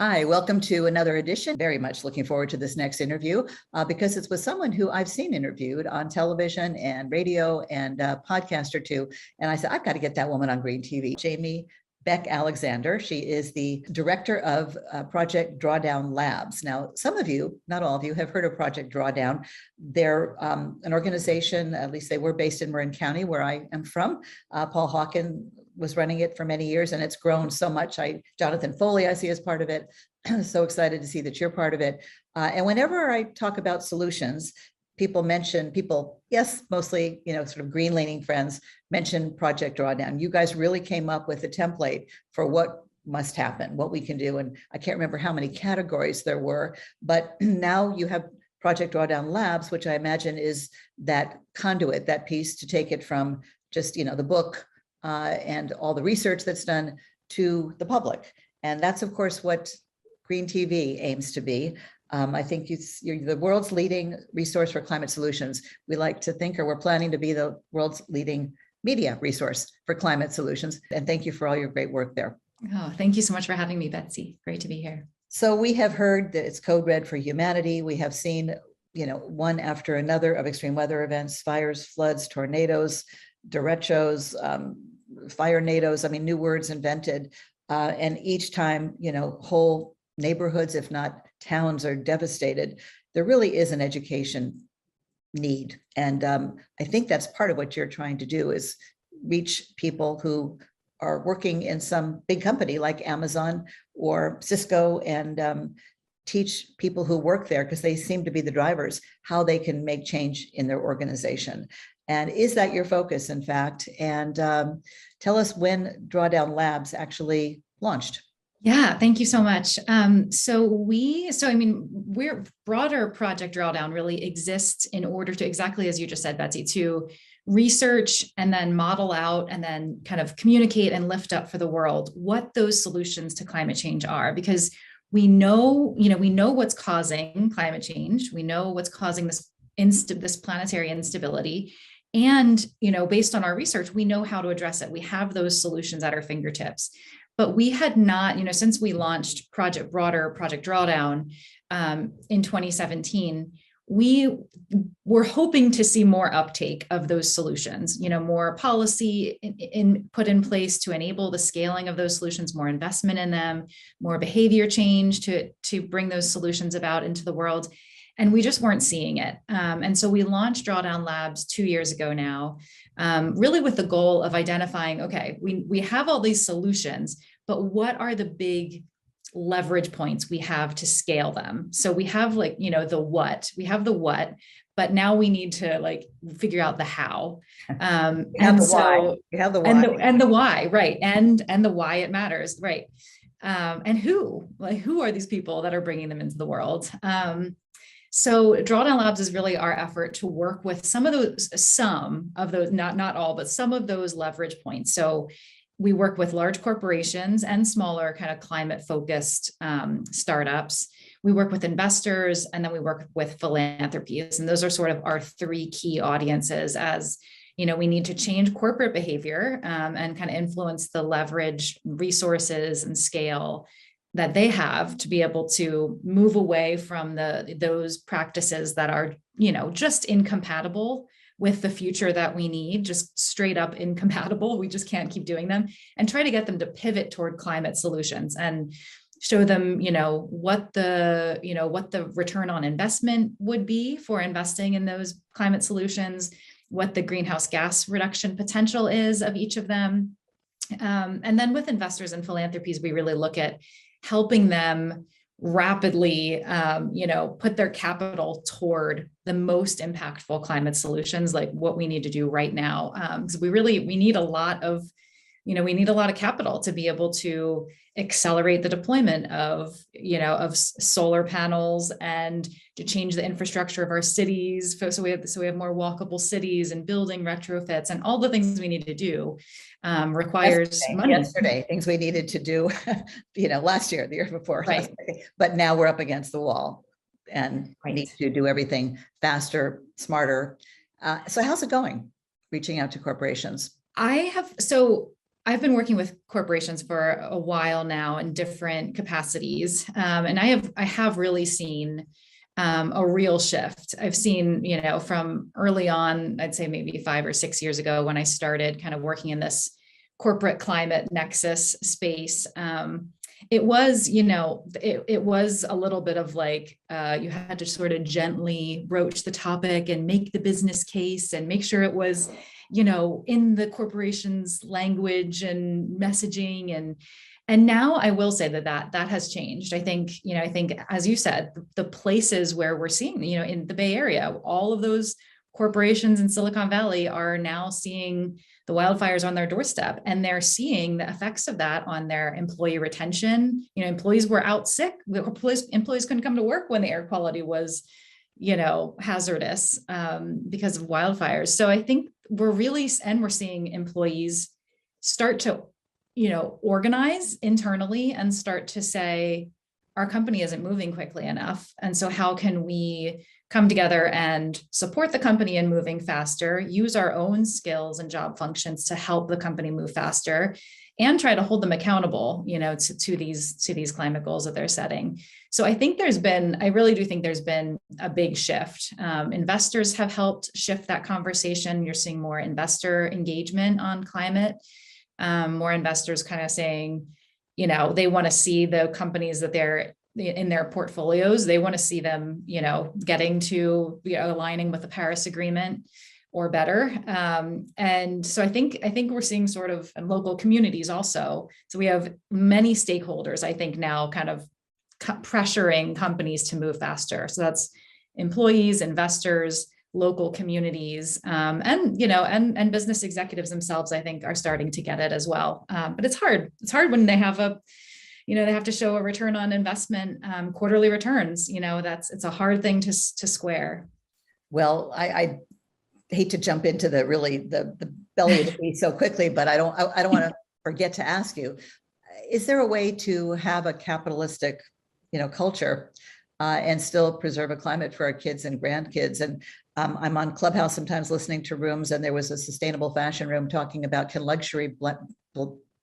Hi, welcome to another edition. Very much looking forward to this next interview because it's with someone who I've seen interviewed on television and radio and a podcast or two. And I said, I've got to get that woman on Green TV. Jamie Beck Alexander. She is the director of Project Drawdown Labs. Now, some of you, not all of you, have heard of Project Drawdown. They're an organization, at least they were based in Marin County, where I am from. Paul Hawken was running it for many years, and it's grown so much. Jonathan Foley, I see as part of it. So excited to see that you're part of it. And whenever I talk about solutions, yes, mostly, sort of green leaning friends mention Project Drawdown. You guys really came up with a template for what must happen, what we can do. And I can't remember how many categories there were, but now you have Project Drawdown Labs, which I imagine is that conduit, that piece to take it from just, the book and all the research that's done to the public. And that's, of course, what Green TV aims to be. I think you're the world's leading resource for climate solutions. We like to think, or we're planning to be the world's leading media resource for climate solutions. And thank you for all your great work there. Oh, thank you so much for having me, Betsy. Great to be here. So we have heard that it's code red for humanity. We have seen, one after another of extreme weather events, fires, floods, tornadoes, derechos, fire nados, new words invented. And each time, whole neighborhoods, if not towns, are devastated. There really is an education need. And I think that's part of what you're trying to do, is reach people who are working in some big company like Amazon or Cisco, and teach people who work there, because they seem to be the drivers, how they can make change in their organization. And is that your focus, in fact? And tell us when Drawdown Labs actually launched. Yeah, thank you so much. We're broader Project Drawdown really exists in order to, exactly as you just said, Betsy, to research and then model out and then kind of communicate and lift up for the world what those solutions to climate change are, because we know what's causing climate change. We know what's causing this planetary instability. And, based on our research, we know how to address it. We have those solutions at our fingertips. But we had not, since we launched Project Drawdown in 2017, we were hoping to see more uptake of those solutions, more policy put in place to enable the scaling of those solutions, more investment in them, more behavior change to bring those solutions about into the world. And we just weren't seeing it. And so we launched Drawdown Labs 2 years ago now, really with the goal of identifying, okay, we have all these solutions, but what are the big leverage points we have to scale them? So we have the what, but now we need to figure out the how. Why. You have the why. And the why, right. And the why it matters, right. And who are these people that are bringing them into the world? So Drawdown Labs is really our effort to work with some of those, not all, but some of those leverage points. So we work with large corporations and smaller kind of climate focused startups. We work with investors, and then we work with philanthropies. And those are sort of our three key audiences, as we need to change corporate behavior and kind of influence the leverage, resources, and scale that they have to be able to move away from those practices that are, just incompatible with the future that we need, just straight up incompatible. We just can't keep doing them, and try to get them to pivot toward climate solutions and show them, what the return on investment would be for investing in those climate solutions, what the greenhouse gas reduction potential is of each of them. And then with investors and philanthropies, we really look at helping them rapidly, put their capital toward the most impactful climate solutions, like what we need to do right now. Because we need a lot of capital to be able to accelerate the deployment of solar panels and to change the infrastructure of our cities. So we have more walkable cities and building retrofits, and all the things we need to do requires money. Yesterday, things we needed to do, last year, the year before, right. But now we're up against the wall and need to do everything faster, smarter. So how's it going, reaching out to corporations? I I've been working with corporations for a while now in different capacities, and I have really seen a real shift. I've seen, from early on, I'd say maybe 5 or 6 years ago when I started kind of working in this corporate climate nexus space. It was, it was a little bit of like, you had to sort of gently broach the topic and make the business case and make sure it was, in the corporation's language and messaging. And now I will say that has changed. I think, as you said, the places where we're seeing, in the Bay Area, all of those corporations in Silicon Valley are now seeing the wildfires on their doorstep, and they're seeing the effects of that on their employee retention. Employees were out sick. The employees couldn't come to work when the air quality was, hazardous because of wildfires. So I think we're seeing employees start to, organize internally and start to say, our company isn't moving quickly enough. And so how can we come together and support the company in moving faster, use our own skills and job functions to help the company move faster, and try to hold them accountable, to these climate goals that they're setting. So I really do think there's been a big shift. Investors have helped shift that conversation. You're seeing more investor engagement on climate, more investors kind of saying, they want to see the companies that they're in their portfolios. They want to see them, getting to, aligning with the Paris Agreement or better. And so I think we're seeing sort of in local communities also. So we have many stakeholders, I think, now kind of pressuring companies to move faster. So that's employees, investors, local communities, and business executives themselves, I think, are starting to get it as well. But it's hard. It's hard when they have they have to show a return on investment, quarterly returns. It's a hard thing to square. Well, I hate to jump into the belly of the beast so quickly, but I don't want to forget to ask you: is there a way to have a capitalistic, culture, and still preserve a climate for our kids and grandkids? And I'm on Clubhouse sometimes listening to rooms, and there was a sustainable fashion room talking about, can luxury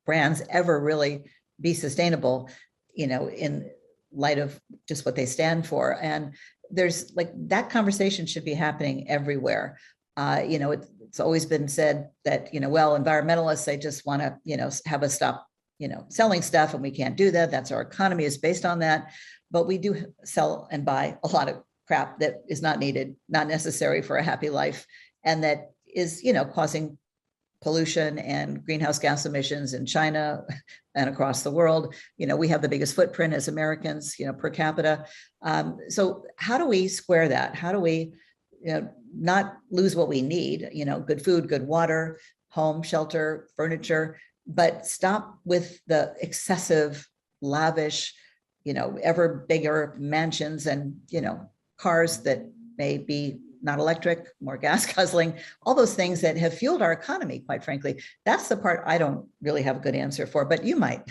brands ever really be sustainable, in light of just what they stand for? And there's that conversation should be happening everywhere. It's always been said that, environmentalists, they just want to, have us stop, selling stuff, and we can't do that. That's our economy is based on that. But we do sell and buy a lot of crap that is not needed, not necessary for a happy life, and that is, causing pollution and greenhouse gas emissions in China and across the world. We have the biggest footprint as Americans, per capita. So how do we square that? How do we, not lose what we need, good food, good water, home, shelter, furniture, but stop with the excessive, lavish, ever bigger mansions and, cars that may be not electric, more gas guzzling, all those things that have fueled our economy, quite frankly. That's the part I don't really have a good answer for, but you might.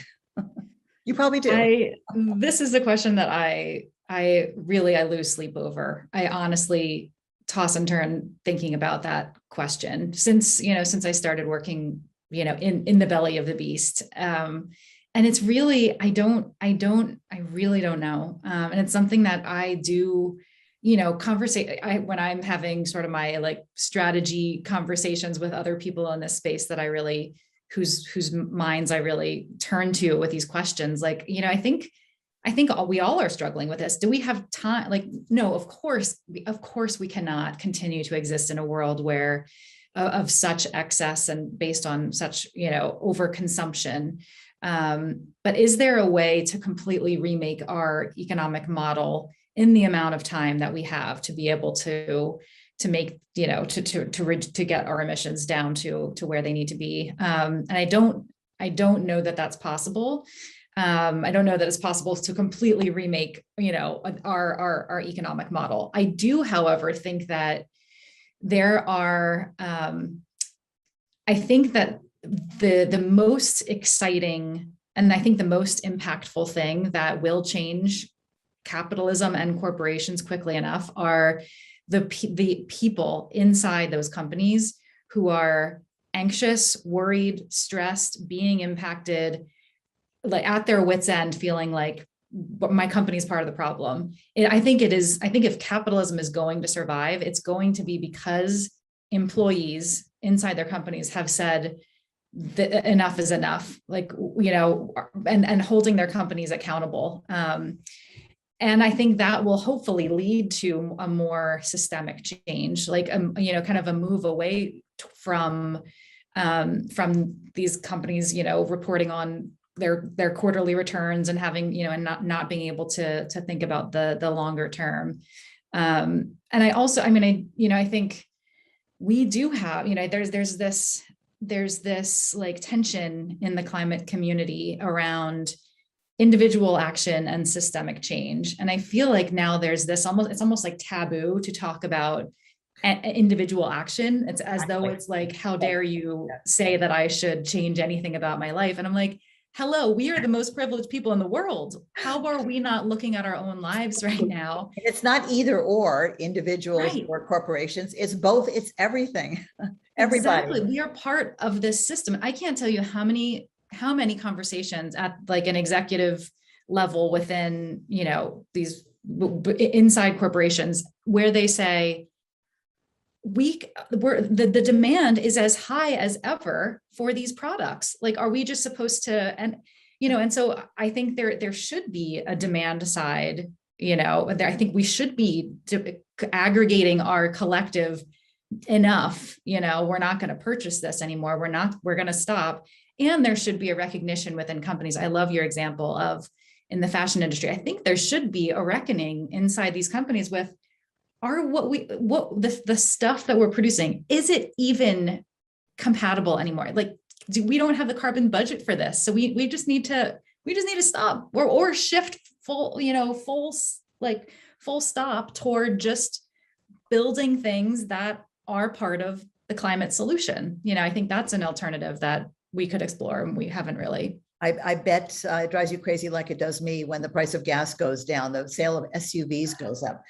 You probably do. This is a question that I lose sleep over. I honestly toss and turn thinking about that question since I started working, in the belly of the beast. And it's really, I really don't know. And it's something that I do, when I'm having sort of my strategy conversations with other people in this space that I really, whose minds I really turn to with these questions. I think we all are struggling with this. Do we have time? No, of course we cannot continue to exist in a world where of such excess and based on such, overconsumption. But is there a way to completely remake our economic model in the amount of time that we have to be able to make, to get our emissions down to where they need to be? And I don't know that that's possible. I don't know that it's possible to completely remake, our economic model. I do, however, think that there are, I think that the most exciting and I think the most impactful thing that will change capitalism and corporations quickly enough are the people inside those companies who are anxious, worried, stressed, being impacted, like at their wits' end, feeling like my company is part of the problem. I think if capitalism is going to survive, it's going to be because employees inside their companies have said that enough is enough, like, and holding their companies accountable. And I think that will hopefully lead to a more systemic change, like, kind of a move away from these companies, reporting on their quarterly returns and having, and not being able to think about the longer term. And I also, I think we do have, there's this like tension in the climate community around individual action and systemic change. And I feel like now there's this it's almost like taboo to talk about individual action. It's as though it's like, how dare you say that I should change anything about my life? And I'm like, hello, we are the most privileged people in the world. How are we not looking at our own lives right now? It's not either or, individuals Right. or corporations. It's both. It's everything. Everybody. Exactly. We are part of this system. I can't tell you how many conversations at like an executive level within, these inside corporations where they say, the demand is as high as ever for these products. Like, are we just supposed to, and so I think there should be a demand side, I think we should be aggregating our collective enough, we're not going to purchase this anymore. We're going to stop. And there should be a recognition within companies. I love your example of in the fashion industry. I think there should be a reckoning inside these companies with the stuff that we're producing, is it even compatible anymore? Like, we don't have the carbon budget for this. So we just need to stop or shift full stop toward just building things that are part of the climate solution. I think that's an alternative that we could explore, and we haven't really. I bet it drives you crazy like it does me when the price of gas goes down, the sale of SUVs goes up.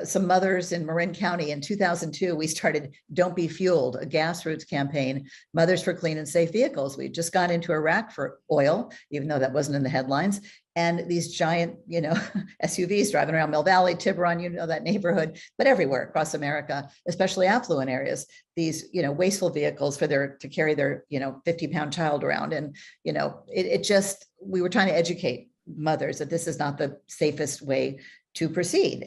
Some mothers in Marin County in 2002, we started Don't Be Fueled, a grassroots campaign, Mothers for Clean and Safe Vehicles. We just got into Iraq for oil, even though that wasn't in the headlines. And these giant, SUVs driving around Mill Valley, Tiburon, that neighborhood, but everywhere across America, especially affluent areas, these, wasteful vehicles to carry their, 50-pound child around. And, we were trying to educate mothers that this is not the safest way to proceed.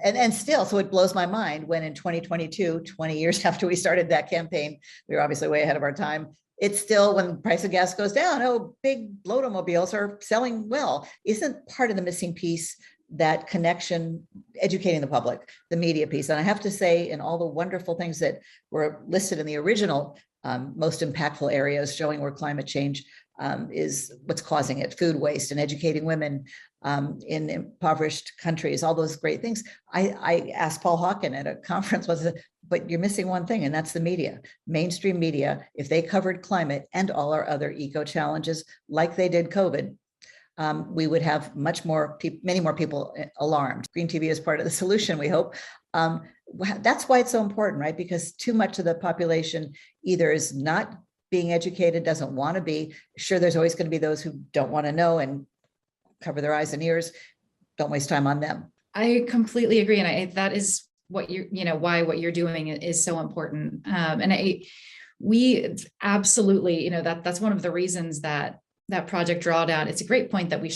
And still, so it blows my mind when in 2022, 20 years after we started that campaign, we were obviously way ahead of our time. It's still, when the price of gas goes down, big automobiles are selling well. Isn't part of the missing piece that connection, educating the public, the media piece? And I have to say, in all the wonderful things that were listed in the original most impactful areas showing where climate change is what's causing it, food waste and educating women in impoverished countries, all those great things. I asked Paul Hawken at a conference, but you're missing one thing, and that's the media, mainstream media. If they covered climate and all our other eco challenges like they did COVID, we would have many more people alarmed. Green TV is part of the solution, we hope. That's why it's so important, right? Because too much of the population either is not being educated, doesn't want to be. Sure, there's always going to be those who don't want to know and cover their eyes and ears. Don't waste time on them. I completely agree. And that is what why what you're doing is so important. We absolutely, that's one of the reasons that Project Drawdown, it's a great point that we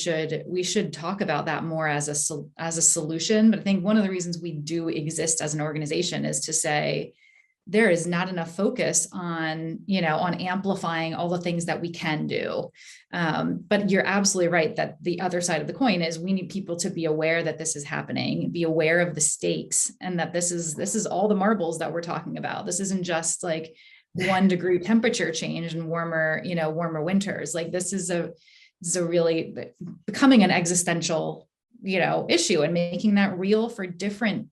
should talk about that more as a solution. But I think one of the reasons we do exist as an organization is to say, there is not enough focus on amplifying all the things that we can do. But you're absolutely right that the other side of the coin is we need people to be aware that this is happening, be aware of the stakes, and that this is all the marbles that we're talking about. This isn't just like 1 degree temperature change and warmer winters. Like, this is a really becoming an existential, issue, and making that real for different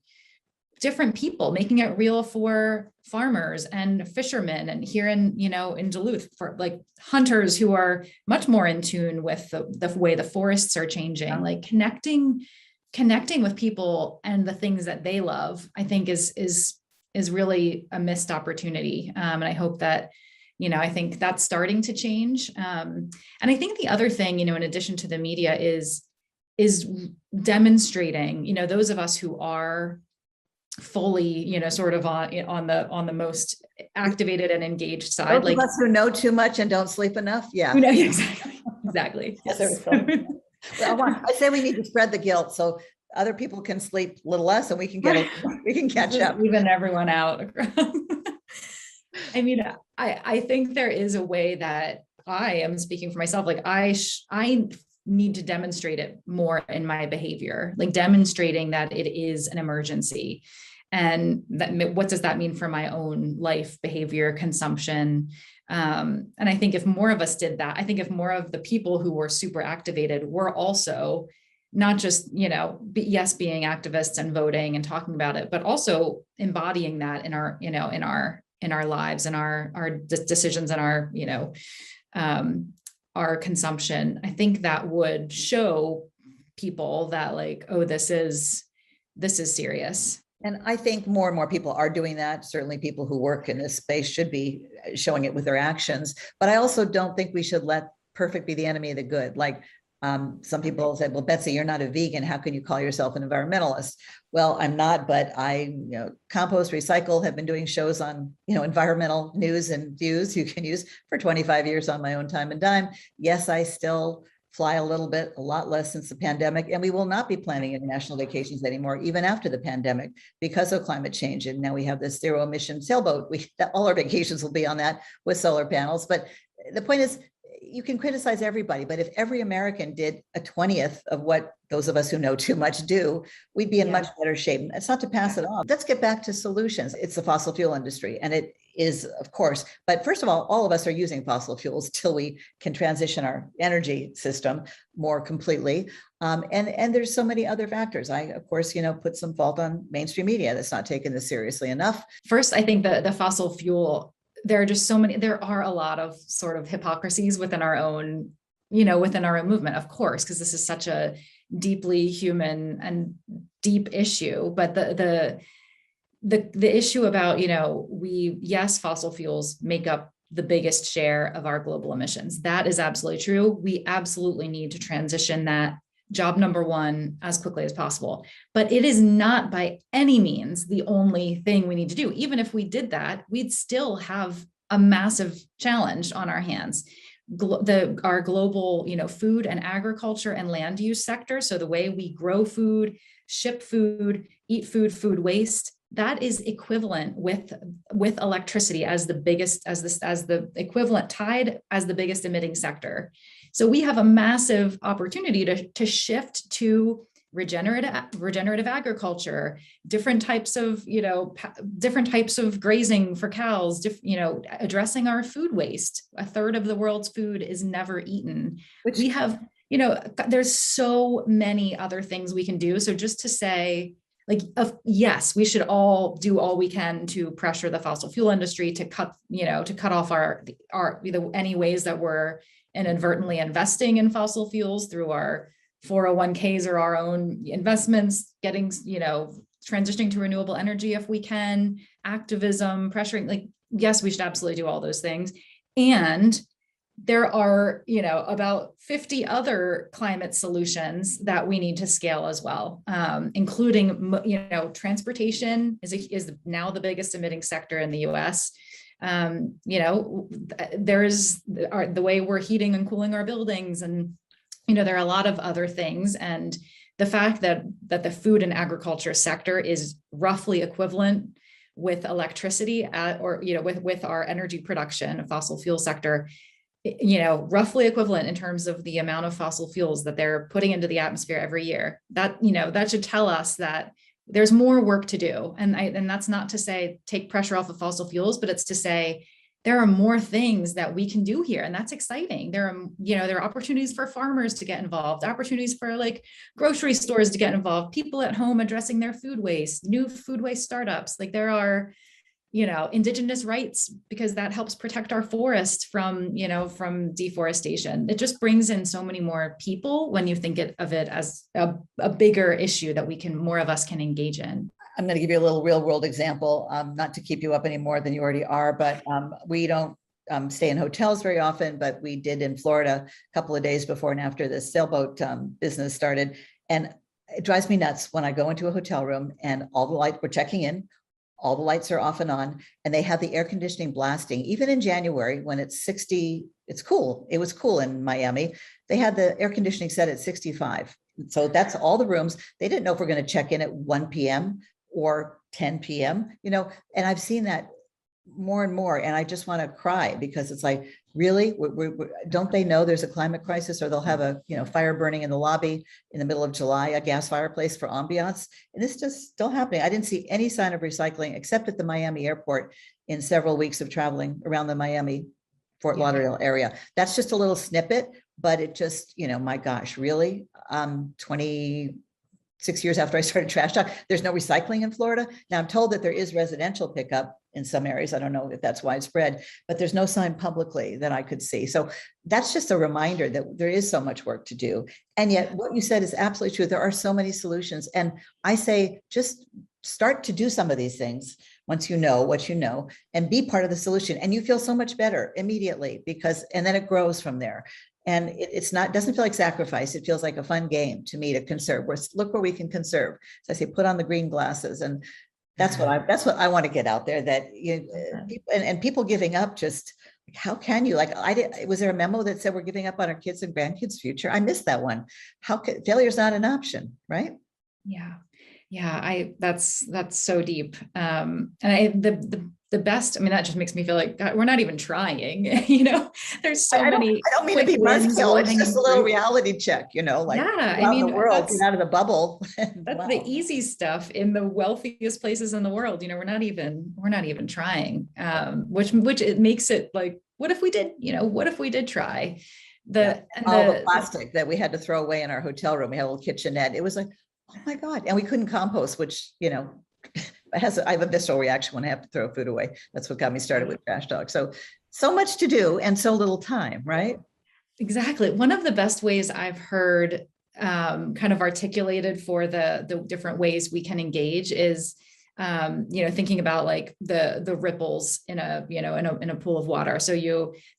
people, making it real for farmers and fishermen, and here in Duluth for like hunters who are much more in tune with the way the forests are changing. Like connecting with people and the things that they love, I think is really a missed opportunity. And I hope that I think that's starting to change. And I think the other thing, in addition to the media is demonstrating, those of us who are fully, sort of on the most activated and engaged side, Those of us who know too much and don't sleep enough. Yeah. Exactly. Yes. Well, I say we need to spread the guilt so other people can sleep a little less and we can catch up. Even everyone out. I mean, I think there is a way that I am speaking for myself. Like I need to demonstrate it more in my behavior, like demonstrating that it is an emergency. And what does that mean for my own life, behavior, consumption? And I think if more of us did that, I think if more of the people who were super activated were also not just, being activists and voting and talking about it, but also embodying that in our, in our lives and our decisions and our consumption, I think that would show people that like, oh, this is serious. And I think more and more people are doing that. Certainly people who work in this space should be showing it with their actions. But I also don't think we should let perfect be the enemy of the good. Like some people said, well, Betsy, you're not a vegan. How can you call yourself an environmentalist? Well, I'm not, but I compost, recycle, have been doing shows on, environmental news and views you can use for 25 years on my own time and dime. Yes, I still fly a lot less since the pandemic, and we will not be planning international vacations anymore, even after the pandemic, because of climate change. And now we have this zero emission sailboat. All our vacations will be on that with solar panels. But the point is, you can criticize everybody, but if every American did a 20th of what those of us who know too much do, we'd be in much better shape. It's not to pass it off. Let's get back to solutions. It's the fossil fuel industry, and it is, of course. But first of all of us are using fossil fuels till we can transition our energy system more completely. And there's so many other factors. I, of course, put some fault on mainstream media that's not taking this seriously enough. First, I think the fossil fuel, there are a lot of sort of hypocrisies within our own movement, of course, because this is such a deeply human and deep issue. But the issue about, fossil fuels make up the biggest share of our global emissions. That is absolutely true. We absolutely need to transition that job number one as quickly as possible. But it is not by any means the only thing we need to do. Even if we did that, we'd still have a massive challenge on our hands. Our global, food and agriculture and land use sector. So the way we grow food, ship food, eat food, food waste, that is equivalent with electricity as the biggest, as the equivalent tied as the biggest emitting sector. So we have a massive opportunity to shift to regenerative agriculture, different types of grazing for cows, addressing our food waste. A third of the world's food is never eaten. We have, there's so many other things we can do. So just to say, yes, we should all do all we can to pressure the fossil fuel industry to cut off our any ways that we're inadvertently investing in fossil fuels through our 401ks or our own investments, getting, transitioning to renewable energy if we can, activism, pressuring, yes, we should absolutely do all those things. And there are, about 50 other climate solutions that we need to scale as well, including, transportation is now the biggest emitting sector in the US. There's the way we're heating and cooling our buildings, and there are a lot of other things. And the fact that the food and agriculture sector is roughly equivalent with electricity with our energy production, a fossil fuel sector, roughly equivalent in terms of the amount of fossil fuels that they're putting into the atmosphere every year. That should tell us that there's more work to do. And that's not to say take pressure off of fossil fuels, but it's to say there are more things that we can do here. And that's exciting. There are opportunities for farmers to get involved, opportunities for grocery stores to get involved, people at home addressing their food waste, new food waste startups. There are, indigenous rights, because that helps protect our forests from deforestation. It just brings in so many more people when you think of it as a bigger issue that more of us can engage in. I'm going to give you a little real world example, not to keep you up any more than you already are, but we don't stay in hotels very often, but we did in Florida a couple of days before and after the sailboat business started. And it drives me nuts when I go into a hotel room and all the lights, we're checking in, all the lights are off and on, and they have the air conditioning blasting. Even in January when it's 60, it's cool. It was cool in Miami. They had the air conditioning set at 65. So that's all the rooms. They didn't know if we're going to check in at 1 p.m. or 10 p.m., and I've seen that more and more. And I just want to cry because it's like, really, don't they know there's a climate crisis, or they'll have a, fire burning in the lobby in the middle of July, a gas fireplace for ambiance. And it's just still happening. I didn't see any sign of recycling except at the Miami airport in several weeks of traveling around the Miami, Fort Lauderdale area. That's just a little snippet, but it just, my gosh, really? 26 years after I started Trash Talk, there's no recycling in Florida. Now I'm told that there is residential pickup in some areas. I don't know if that's widespread, but there's no sign publicly that I could see. So that's just a reminder that there is so much work to do. And yet what you said is absolutely true. There are so many solutions. And I say, just start to do some of these things once you know what you know, and be part of the solution. And you feel so much better immediately and then it grows from there. And doesn't feel like sacrifice. It feels like a fun game to me to conserve. Look where we can conserve. So I say, put on the green glasses. And that's what I want to get out there, that people giving up, just how can you, was there a memo that said we're giving up on our kids and grandkids' future? I missed that one. Failure is not an option, right? Yeah. That's so deep. And the best, that just makes me feel like, God, we're not even trying, there's so many. I don't mean to be buzzkill. It's just a little reality check, the world, get out of the bubble. That's the easy stuff in the wealthiest places in the world. We're not even trying, which it makes it like, what if we did, try? The plastic that we had to throw away in our hotel room. We had a little kitchenette. It was like, oh my God. And we couldn't compost, which, I have a visceral reaction when I have to throw food away. That's what got me started with Trash Talk. So much to do and so little time, right? Exactly. One of the best ways I've heard kind of articulated for the different ways we can engage is, thinking about like the ripples in a pool of water. So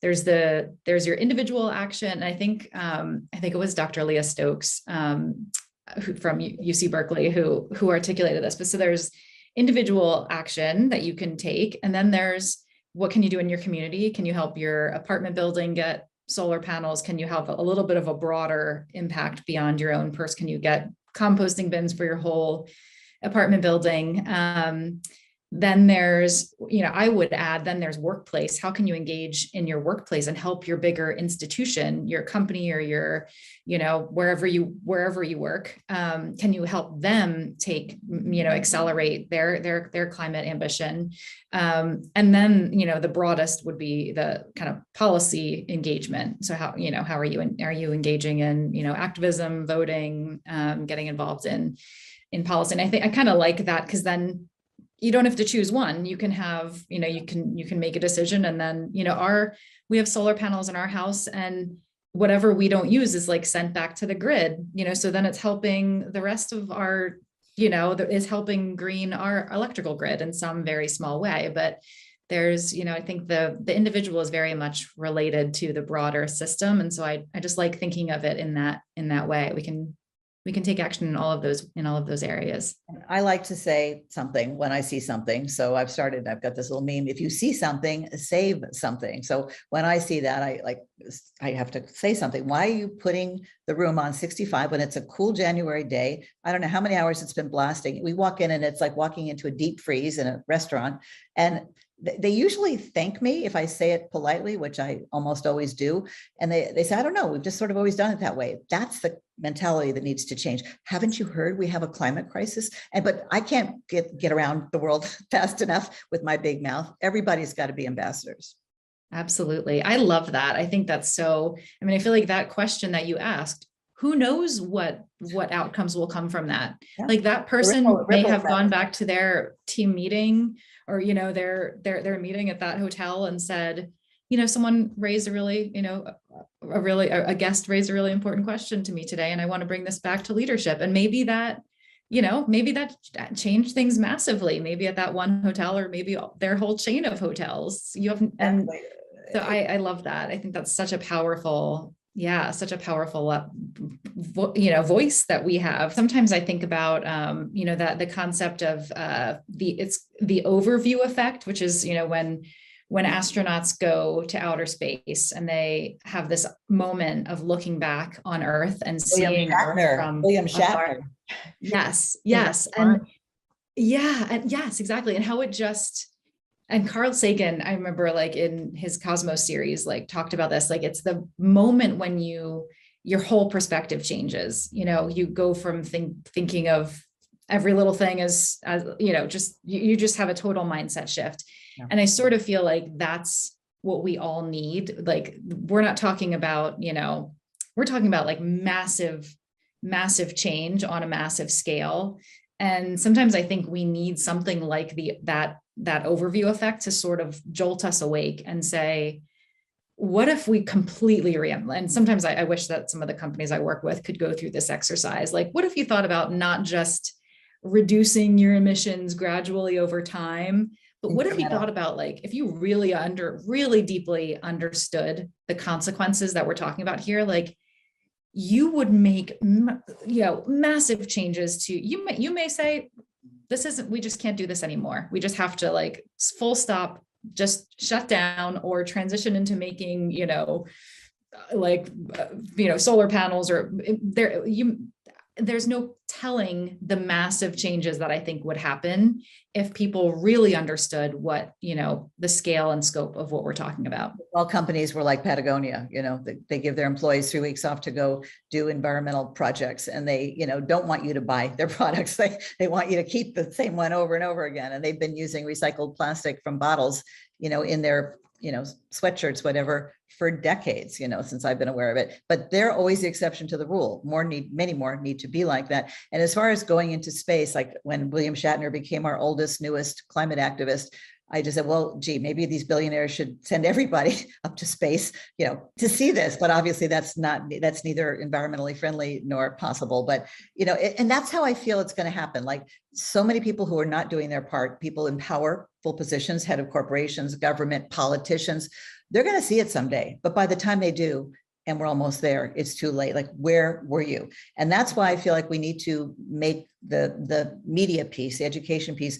there's your individual action. And I think it was Dr. Leah Stokes from UC Berkeley who articulated this. But so there's individual action that you can take. And then there's, what can you do in your community? Can you help your apartment building get solar panels? Can you have a little bit of a broader impact beyond your own purse? Can you get composting bins for your whole apartment building? Then there's, I would add, then there's workplace. How can you engage in your workplace and help your bigger institution, your company, or your, wherever you work? Can you help them accelerate their climate ambition? And then, the broadest would be the kind of policy engagement. So how are you engaging in, activism, voting, getting involved in policy? And I think I kind of like that, because then you don't have to choose one. You can have, you can make a decision, and then, we have solar panels in our house, and whatever we don't use is like sent back to the grid, so then it's helping the rest of our, is helping green our electrical grid in some very small way. But there's, I think the individual is very much related to the broader system. And so I just like thinking of it in that way. We can take action in all of those areas. I like to say something when I see something. So I've got this little meme. If you see something, save something. So when I see that, I have to say something. Why are you putting the room on 65 when it's a cool January day? I don't know how many hours it's been blasting. We walk in and it's like walking into a deep freeze in a restaurant. And they usually thank me if I say it politely, which I almost always do. And they say, I don't know, we've just sort of always done it that way. That's the mentality that needs to change. Haven't you heard we have a climate crisis? But I can't get around the world fast enough with my big mouth. Everybody's got to be ambassadors. Absolutely. I love that. I think that's so, I feel like that question that you asked, who knows what outcomes will come from that? Yeah. Like that person may have gone back to their team meeting, or, their meeting at that hotel and said, someone raised a guest raised a really important question to me today, and I want to bring this back to leadership. And maybe that changed things massively, maybe at that one hotel, or maybe their whole chain of hotels. So I love that. I think that's such a powerful, such a powerful, voice that we have. Sometimes I think about, that the concept of it's the overview effect, which is, when astronauts go to outer space and they have this moment of looking back on Earth and seeing Earth from William afar. Shatner. Yes, yes. And yeah, and yes, exactly. And how it just, and Carl Sagan, I remember like in his Cosmos series, like talked about this, like it's the moment when your whole perspective changes. You go from thinking of every little thing as just, you just have a total mindset shift. Yeah. And I sort of feel like that's what we all need. Like, we're not talking about, we're talking about like massive change on a massive scale. And sometimes I think we need something like that overview effect to sort of jolt us awake and say, what if we completely and sometimes I wish that some of the companies I work with could go through this exercise. Like, what if you thought about not just reducing your emissions gradually over time, but what if you thought about, like, if you really deeply understood the consequences that we're talking about here, like, you would make, massive changes to, you may say, we just can't do this anymore. We just have to, like, full stop, just shut down or transition into making, solar panels, or there's no telling the massive changes that I think would happen if people really understood what, the scale and scope of what we're talking about. All companies were like Patagonia, they give their employees 3 weeks off to go do environmental projects, and they, don't want you to buy their products. They want you to keep the same one over and over again. And they've been using recycled plastic from bottles, in their, sweatshirts, whatever, for decades, since I've been aware of it. But they're always the exception to the rule. Many more need to be like that. And as far as going into space, like when William Shatner became our oldest, newest climate activist, I just said, well, gee, maybe these billionaires should send everybody up to space, to see this. But obviously that's neither environmentally friendly nor possible. But, and that's how I feel it's going to happen. Like, so many people who are not doing their part, people in powerful positions, head of corporations, government, politicians, they're going to see it someday. But by the time they do, and we're almost there, it's too late. Like, where were you? And that's why I feel like we need to make the media piece, the education piece,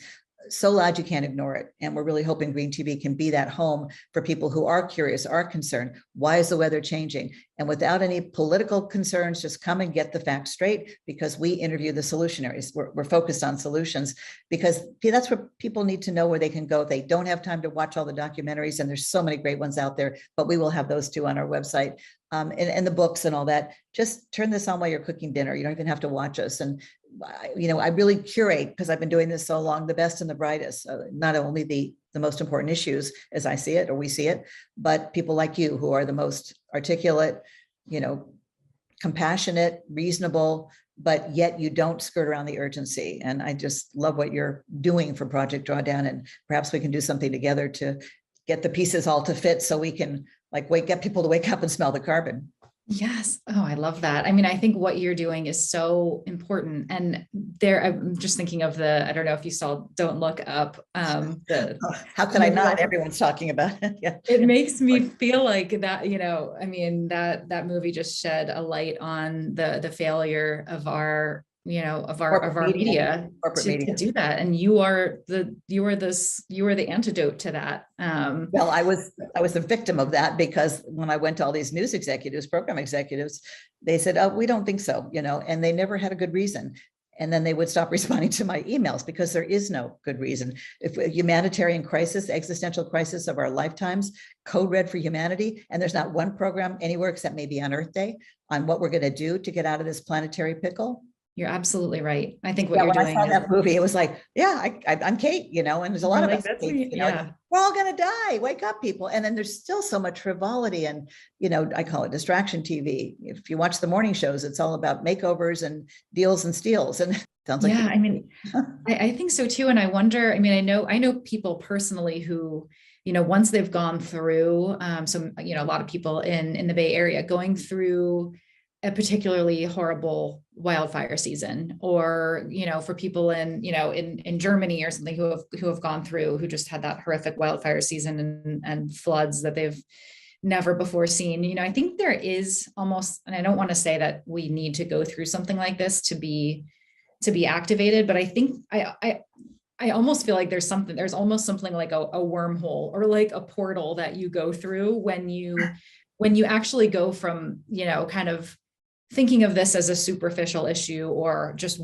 so loud you can't ignore it. And we're really hoping Green TV can be that home for people who are curious, are concerned. Why is the weather changing? And without any political concerns, just come and get the facts straight, because we interview the solutionaries. We're focused on solutions, because that's what people need to know, where they can go if they don't have time to watch all the documentaries. And there's so many great ones out there, but we will have those too on our website. And the books and all that. Just turn this on while you're cooking dinner. You don't even have to watch us. And I really curate, because I've been doing this so long, the best and the brightest, not only the most important issues as I see it, or we see it, but people like you who are the most articulate, compassionate, reasonable, but yet you don't skirt around the urgency. And I just love what you're doing for Project Drawdown. And perhaps we can do something together to get the pieces all to fit, so we can get people to wake up and smell the carbon. Yes. Oh, I love that. I mean, I think what you're doing is so important. And I'm just thinking of I don't know if you saw Don't Look Up. How could I not? Everyone's talking about it. Yeah. It makes me feel like that, I mean, that movie just shed a light on the failure of our media to do that. And you are the antidote to that. Well, I was a victim of that, because when I went to all these news executives, program executives, they said, oh, we don't think so, and they never had a good reason. And then they would stop responding to my emails, because there is no good reason. If a humanitarian crisis, existential crisis of our lifetimes, code red for humanity, and there's not one program anywhere except maybe on Earth Day on what we're going to do to get out of this planetary pickle. You're absolutely right. I think what you're doing. When I saw that movie, it was like, yeah, I'm Kate, and there's a lot of us. Kate, we're all going to die. Wake up, people. And then there's still so much frivolity, and I call it distraction TV. If you watch the morning shows, it's all about makeovers and deals and steals. And it sounds like, yeah, I mean, I think so too. And I wonder. I mean, I know people personally who, once they've gone through, a lot of people in the Bay Area going through a particularly horrible wildfire season, or, for people in, in Germany or something who have gone through, who just had that horrific wildfire season and floods that they've never before seen. I think there is almost, and I don't want to say that we need to go through something like this to be activated, but I think I almost feel like there's almost something like a wormhole or like a portal that you go through when you actually go from, kind of thinking of this as a superficial issue or just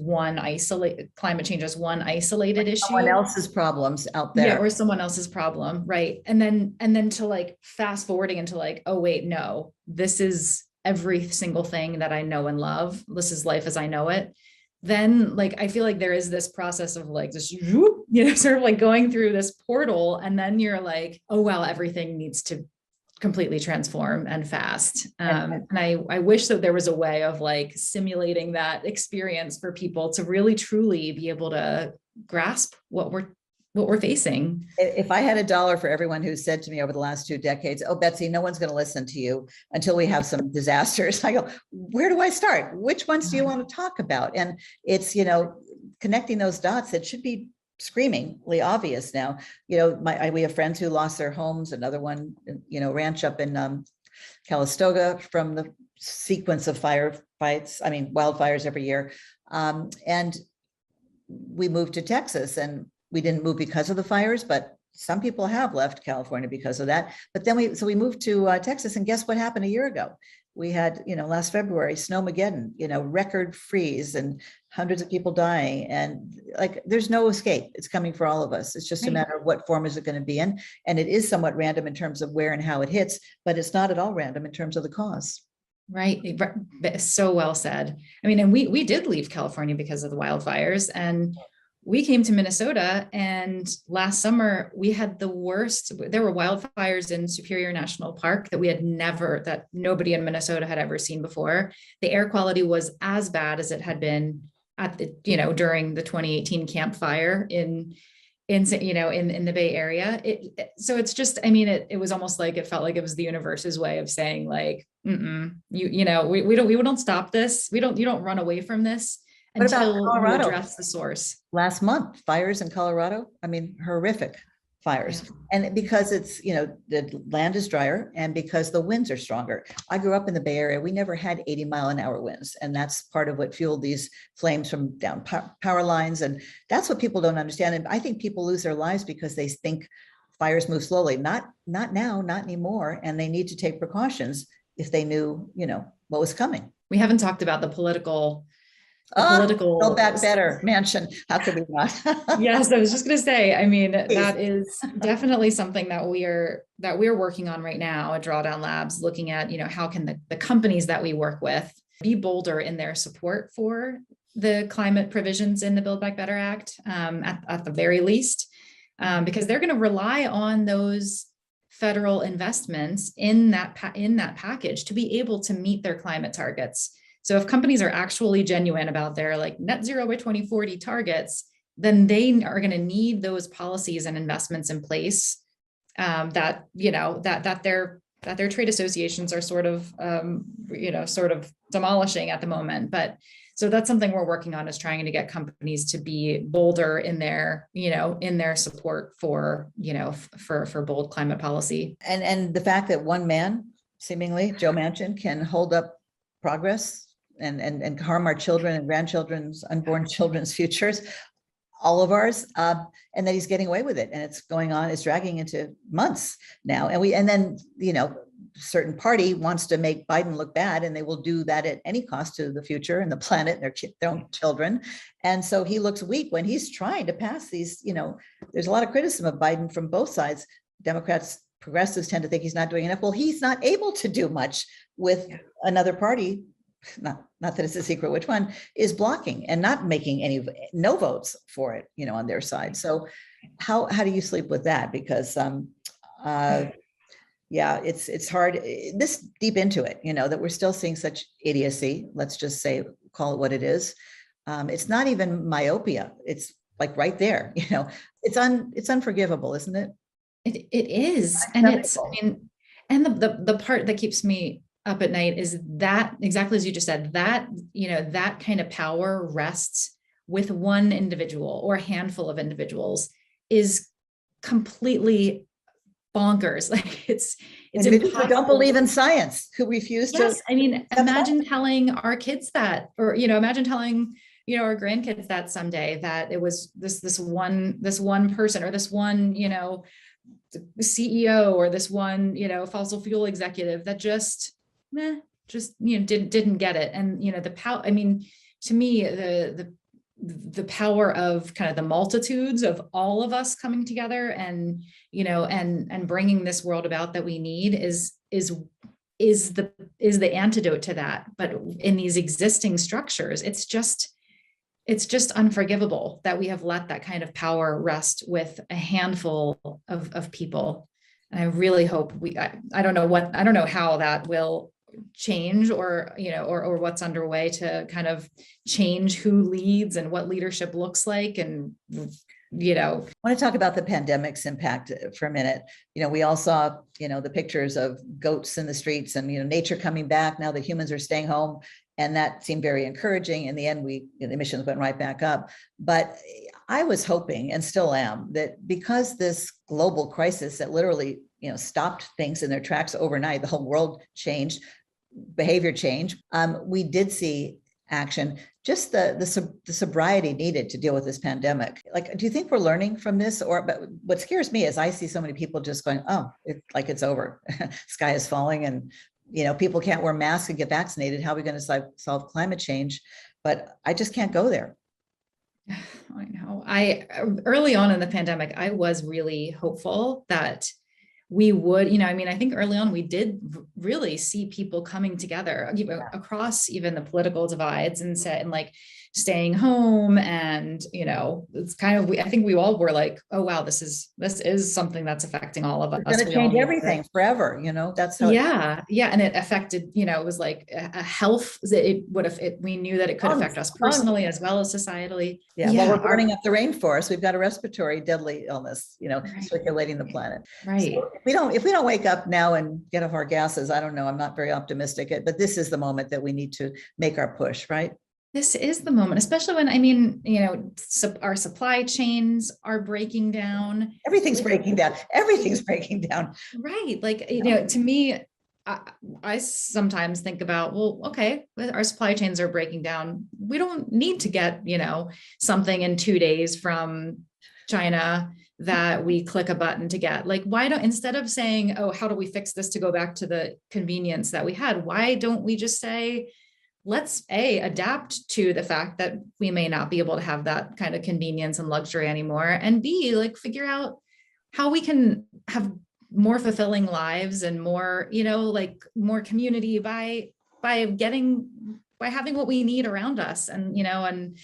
climate change as one isolated issue. Someone else's problems out there. Yeah, or someone else's problem, right? And then to like fast forwarding into like, oh wait, no, this is every single thing that I know and love. This is life as I know it. Then like, I feel like there is this process of like this, sort of like going through this portal. And then you're like, oh, well, everything needs to completely transform and fast. And I wish that there was a way of like simulating that experience for people to really truly be able to grasp what we're facing. If I had $1 for everyone who said to me over the last 2 decades, oh, Betsy, no one's going to listen to you until we have some disasters, I go, where do I start? Which ones do you want to talk about? And it's, connecting those dots, it should be screamingly obvious now. We have friends who lost their homes, another one, ranch up in Calistoga from the sequence of wildfires every year. And we moved to Texas, and we didn't move because of the fires, but some people have left California because of that. But then we moved to Texas, and guess what happened a year ago? We had, last February, Snowmageddon, record freeze and hundreds of people dying. And like, there's no escape. It's coming for all of us. It's just a matter of what form is it going to be in. And it is somewhat random in terms of where and how it hits, but it's not at all random in terms of the cause. Right. So well said. I mean, and we did leave California because of the wildfires, and we came to Minnesota, and last summer we had the worst. There were wildfires in Superior National Park that nobody in Minnesota had ever seen before. The air quality was as bad as it had been during the 2018 Camp Fire in the Bay Area. So it's just, it was almost like, it felt like it was the universe's way of saying like, we don't stop this. You don't run away from this until you address the source. Last month, fires in Colorado, horrific fires. Yeah. And because it's, the land is drier and because the winds are stronger. I grew up in the Bay Area. We never had 80-mile-an-hour winds. And that's part of what fueled these flames from down power lines. And that's what people don't understand. And I think people lose their lives because they think fires move slowly. Not now, not anymore. And they need to take precautions if they knew, what was coming. We haven't talked about the political Build Back Better mansion. How could we not? Yes, I was just going to say, that is definitely something that we're working on right now at Drawdown Labs, looking at, how can the companies that we work with be bolder in their support for the climate provisions in the Build Back Better Act, at the very least, because they're going to rely on those federal investments in that package to be able to meet their climate targets. So if companies are actually genuine about their like net zero by 2040 targets, then they are going to need those policies and investments in place that their trade associations are sort of demolishing at the moment. But so that's something we're working on, is trying to get companies to be bolder in their support for bold climate policy. And the fact that one man, seemingly Joe Manchin, can hold up progress and harm our children and grandchildren's, unborn children's futures, all of ours, and that he's getting away with it. And it's going on, it's dragging into months now. And then, certain party wants to make Biden look bad, and they will do that at any cost to the future and the planet and their own children. And so he looks weak when he's trying to pass these, there's a lot of criticism of Biden from both sides. Democrats, progressives tend to think he's not doing enough. Well, he's not able to do much with another party. Not that it's a secret which one is blocking and not making no votes for it, on their side. So how do you sleep with that? Because it's hard this deep into it, that we're still seeing such idiocy. Let's just say, call it what it is. It's not even myopia. It's like right there, it's unforgivable, isn't it? It is. And it's, and the part that keeps me up at night is that, exactly as you just said, that, that kind of power rests with one individual or a handful of individuals is completely bonkers. Like it's Individuals who don't impossible. believe in science, who refuse to. Yes, I mean, imagine telling our kids that, or imagine telling our grandkids that someday, that it was this one person, or this one CEO, or this one fossil fuel executive that just didn't get it. And the power, I mean, to me, the power of kind of the multitudes of all of us coming together and and bringing this world about that we need is the antidote to that. But in these existing structures, it's just unforgivable that we have let that kind of power rest with a handful of people. And I really hope I don't know how that will change, or what's underway to kind of change who leads and what leadership looks like. And I want to talk about the pandemic's impact for a minute. We all saw the pictures of goats in the streets, and nature coming back now that humans are staying home, and that seemed very encouraging. In the end, the emissions went right back up. But I was hoping, and still am, that because this global crisis that literally stopped things in their tracks overnight, the whole world changed, behavior change, we did see action, just the sobriety needed to deal with this pandemic. Like, do you think we're learning from this? But what scares me is I see so many people just going, oh, it's over. Sky is falling, and people can't wear masks and get vaccinated. How are we going to solve climate change? But I just can't go there. I know. Early on in the pandemic, I was really hopeful that we would, I think early on we did really see people coming together across even the political divides and staying home. And, it's kind of, I think we all were like, oh, wow, this is something that's affecting all of us. It's going to change everything forever. That's how. Yeah. And it affected, it was like a health, we knew that it could affect us personally as well as societally. Yeah. Well, we're burning up the rainforest. We've got a respiratory deadly illness, right. circulating the planet. Right. So if we don't wake up now and get off our gases, I don't know. I'm not very optimistic, but this is the moment that we need to make our push, right? This is the moment, especially when, our supply chains are breaking down. Everything's breaking down. Everything's breaking down. Right. Like, to me, I sometimes think about, well, okay, our supply chains are breaking down. We don't need to get, something in 2 days from China that we click a button to get. Like, why don't, instead of saying, oh, how do we fix this to go back to the convenience that we had? Why don't we just say, let's adapt to the fact that we may not be able to have that kind of convenience and luxury anymore, and figure out how we can have more fulfilling lives and more, more community by having what we need around us. And,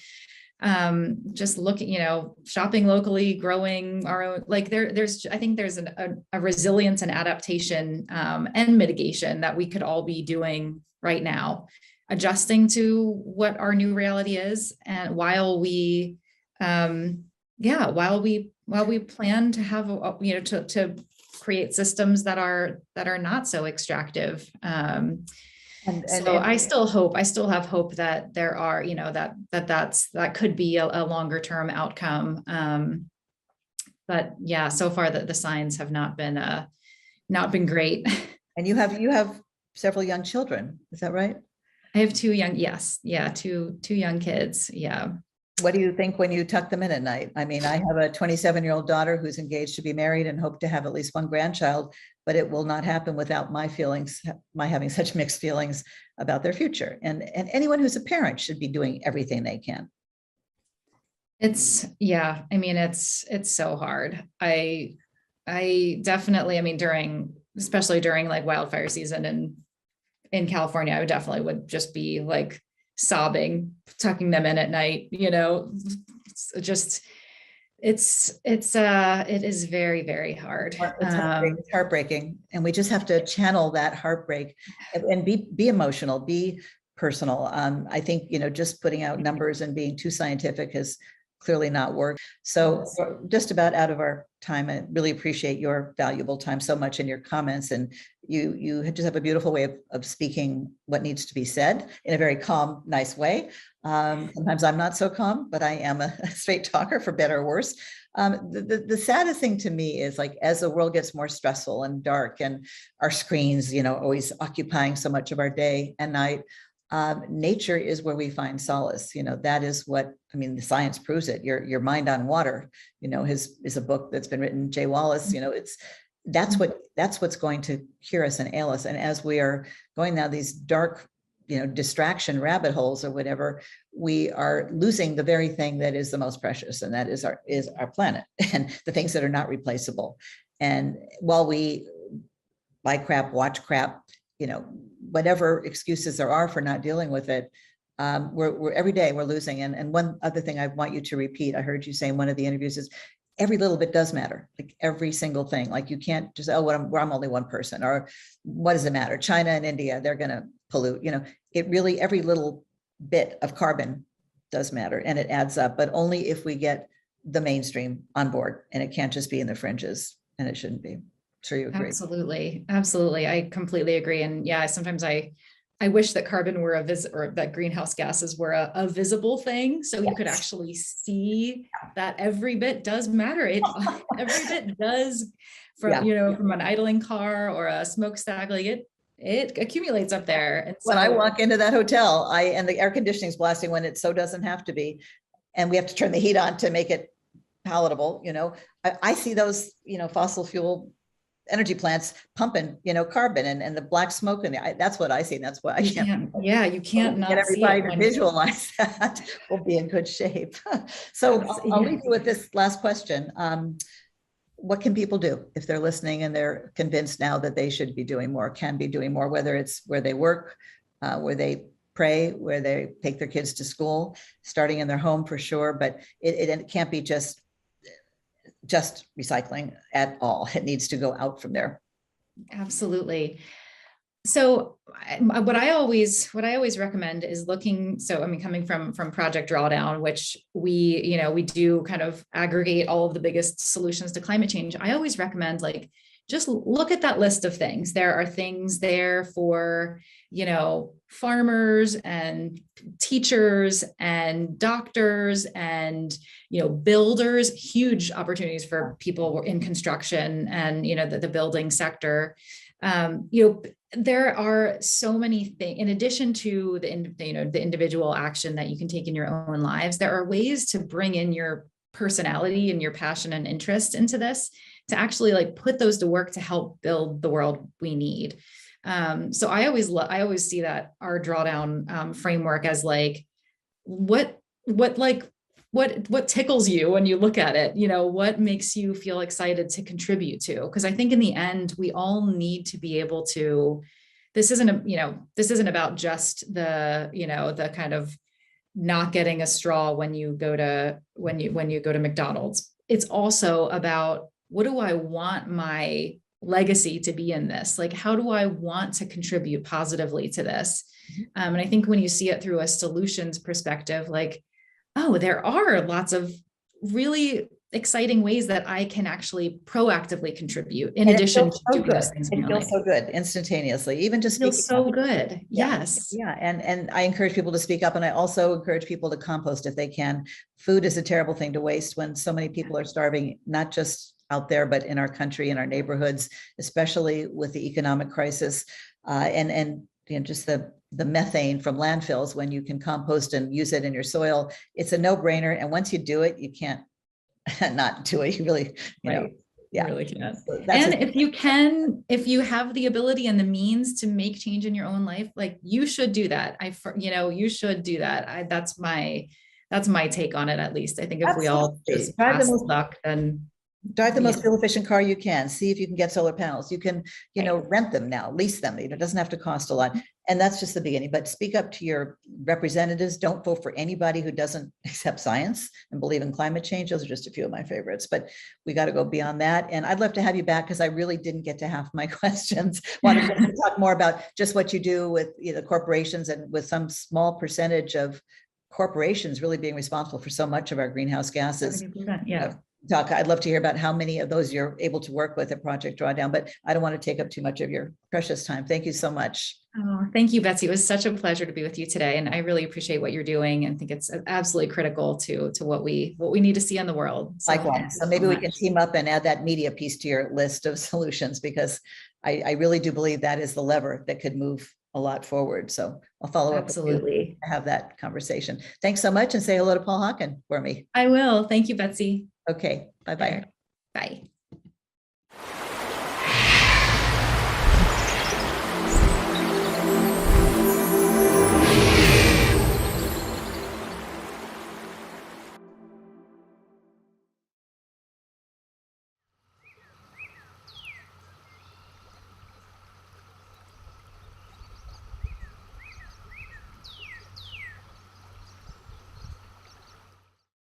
just looking, shopping locally, growing our own, I think there's a resilience and adaptation, and mitigation that we could all be doing right now, adjusting to what our new reality is. And while we plan to have, to create systems that are not so extractive. So I still have hope that there are, that could be a longer term outcome. But yeah, so far the signs have not been great. And you have several young children, is that right? I have two young young kids. Yeah. What do you think when you tuck them in at night? I mean, I have a 27-year-old daughter who's engaged to be married and hope to have at least one grandchild, but it will not happen without my having such mixed feelings about their future. And anyone who's a parent should be doing everything they can. It's so hard. I definitely, especially during like wildfire season and in California, I would just be like sobbing, tucking them in at night, it is very, very hard. It's heartbreaking. And we just have to channel that heartbreak and be emotional, be personal. I think, just putting out numbers and being too scientific has clearly not work. So we're just about out of our time. I really appreciate your valuable time so much in your comments. And you just have a beautiful way of speaking what needs to be said in a very calm, nice way. Sometimes I'm not so calm, but I am a straight talker, for better or worse. The saddest thing to me is, like, as the world gets more stressful and dark and our screens, always occupying so much of our day and night, nature is where we find solace. That is what, I mean, the science proves it. Your Mind on Water, is a book that's been written, Jay Wallace, that's what's going to cure us and ail us. And as we are going down these dark, distraction rabbit holes or whatever, we are losing the very thing that is the most precious, and that is our planet and the things that are not replaceable. And while we buy crap, watch crap, whatever excuses there are for not dealing with it, we're every day we're losing. And one other thing I want you to repeat, I heard you say in one of the interviews, is every little bit does matter, like every single thing. Like, you can't just, I'm only one person, or what does it matter? China and India, they're going to pollute. It really, every little bit of carbon does matter, and it adds up, but only if we get the mainstream on board, and it can't just be in the fringes, and it shouldn't be. Sure, you agree? Absolutely. Absolutely. I completely agree. And yeah, sometimes I wish that carbon were or that greenhouse gases were a visible thing. So you could actually see that every bit does matter. Every bit does, from an idling car or a smokestack, like it accumulates up there. And so, when I walk into that hotel, and the air conditioning is blasting when it so doesn't have to be, and we have to turn the heat on to make it palatable. I see those, fossil fuel energy plants pumping, carbon and the black smoke, and that's what I see. And that's why you can't not get everybody see it to visualize that. We'll be in good shape. So I'll leave you with this last question. What can people do if they're listening and they're convinced now that they should be doing more, can be doing more, whether it's where they work, where they pray, where they take their kids to school, starting in their home for sure, but it can't be just recycling at all. It needs to go out from there. Absolutely. So what I always recommend is looking. So, I mean, coming from Project Drawdown, which we do kind of aggregate all of the biggest solutions to climate change. I always recommend, like, just look at that list of things. There are things there for, farmers and teachers and doctors and, builders, huge opportunities for people in construction and, the building sector. There are so many things, in addition to the individual action that you can take in your own lives. There are ways to bring in your personality and your passion and interest into this, to actually, like, put those to work to help build the world we need. So I always see that our Drawdown framework as, like, what tickles you when you look at it, what makes you feel excited to contribute to? Because I think in the end, we all need to be able to, this isn't about just the kind of not getting a straw when you go to McDonald's. It's also about, what do I want my legacy to be in this? Like, how do I want to contribute positively to this? And I think when you see it through a solutions perspective, like, oh, there are lots of really exciting ways that I can actually proactively contribute in addition to doing those things. It feels so good instantaneously, even just feels so good. Yes. Yeah. And I encourage people to speak up, and I also encourage people to compost if they can. Food is a terrible thing to waste when so many people are starving, not just out there, but in our country, in our neighborhoods, especially with the economic crisis, and just the methane from landfills. When you can compost and use it in your soil, it's a no-brainer. And once you do it, you can't not do it. You really, you really can. And if you have the ability and the means to make change in your own life, like, you should do that. You should do that. That's my take on it, at least. I think if we all just pass the buck, then drive the most fuel efficient car you can. See if you can get solar panels. You can, rent them now, lease them. It doesn't have to cost a lot. And that's just the beginning. But speak up to your representatives. Don't vote for anybody who doesn't accept science and believe in climate change. Those are just a few of my favorites, but we got to go beyond that. And I'd love to have you back, because I really didn't get to half my questions. Wanted to talk more about just what you do with corporations and with some small percentage of corporations really being responsible for so much of our greenhouse gases. 70%, yeah. Doc, I'd love to hear about how many of those you're able to work with at Project Drawdown, but I don't want to take up too much of your precious time. Thank you so much. Oh, thank you, Betsy. It was such a pleasure to be with you today. And I really appreciate what you're doing and think it's absolutely critical to what we need to see in the world. So likewise. So maybe we can team up and add that media piece to your list of solutions, because I really do believe that is the lever that could move a lot forward. So I'll follow up. Absolutely. To have that conversation. Thanks so much, and say hello to Paul Hawken for me. I will. Thank you, Betsy. Okay. Bye-bye. Bye.